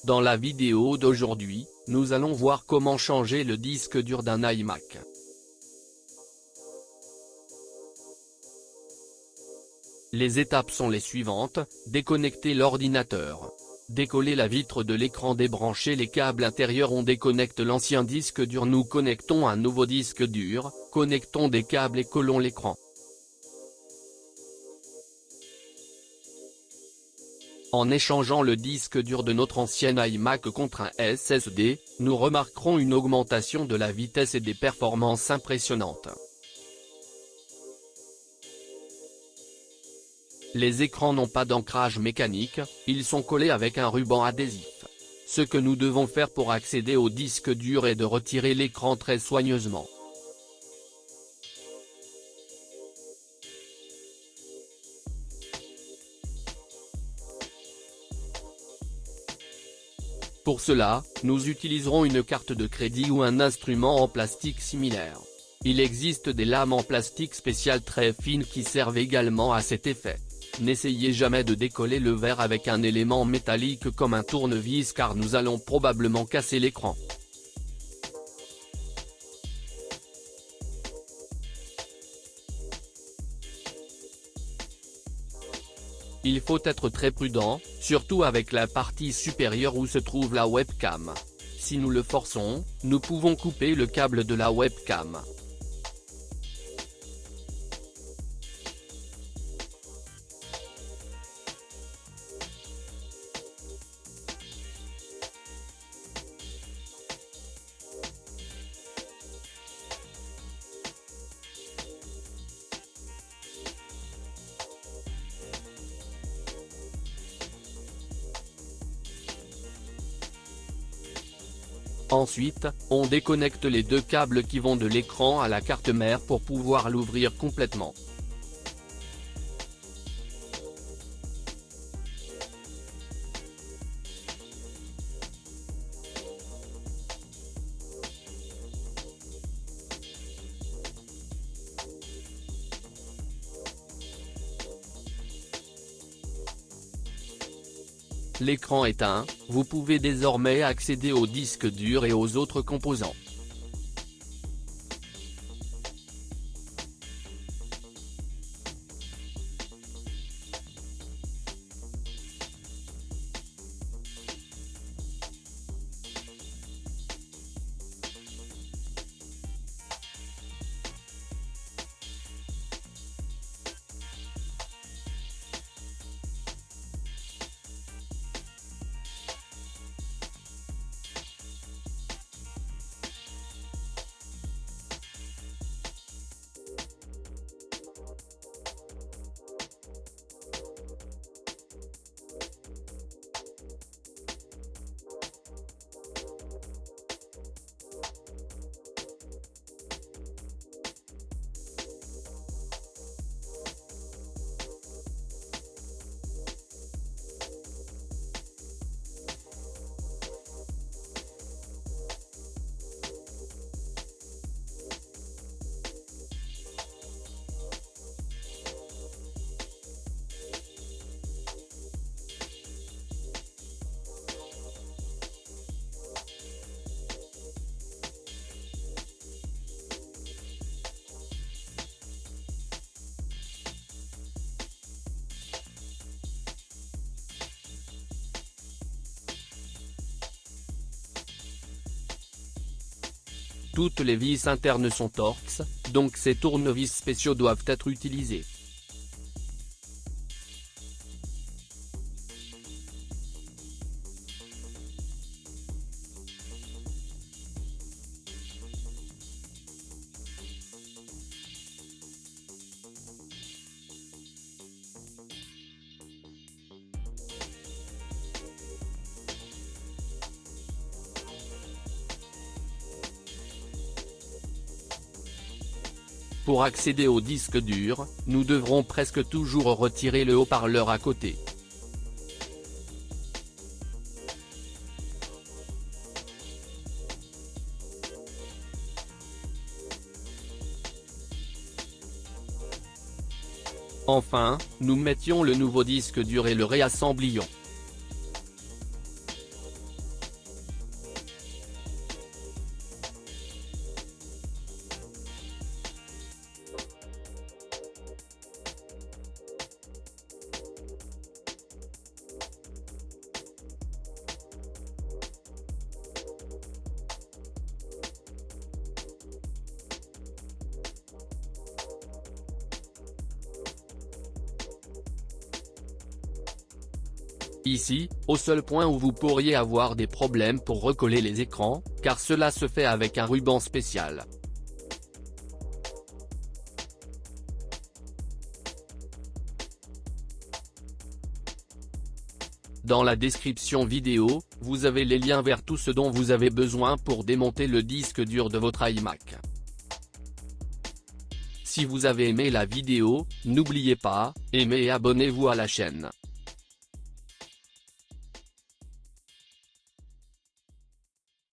Dans la vidéo d'aujourd'hui, nous allons voir comment changer le disque dur d'un iMac. Les étapes sont les suivantes: déconnecter l'ordinateur. Décoller la vitre de l'écran, débrancher les câbles intérieurs. On déconnecte l'ancien disque dur, nous connectons un nouveau disque dur, connectons des câbles et collons l'écran. En échangeant le disque dur de notre ancien iMac contre un SSD, nous remarquerons une augmentation de la vitesse et des performances impressionnantes. Les écrans n'ont pas d'ancrage mécanique, ils sont collés avec un ruban adhésif. Ce que nous devons faire pour accéder au disque dur est de retirer l'écran très soigneusement. Pour cela, nous utiliserons une carte de crédit ou un instrument en plastique similaire. Il existe des lames en plastique spéciales très fines qui servent également à cet effet. N'essayez jamais de décoller le verre avec un élément métallique comme un tournevis car nous allons probablement casser l'écran. Il faut être très prudent, surtout avec la partie supérieure où se trouve la webcam. Si nous le forçons, nous pouvons couper le câble de la webcam. Ensuite, on déconnecte les deux câbles qui vont de l'écran à la carte mère pour pouvoir l'ouvrir complètement. L'écran éteint, vous pouvez désormais accéder au disque dur et aux autres composants. Toutes les vis internes sont torx, donc ces tournevis spéciaux doivent être utilisés. Pour accéder au disque dur, nous devrons presque toujours retirer le haut-parleur à côté. Enfin, nous mettions le nouveau disque dur et le réassemblions. Ici, au seul point où vous pourriez avoir des problèmes pour recoller les écrans, car cela se fait avec un ruban spécial. Dans la description vidéo, vous avez les liens vers tout ce dont vous avez besoin pour démonter le disque dur de votre iMac. Si vous avez aimé la vidéo, n'oubliez pas, aimez et abonnez-vous à la chaîne.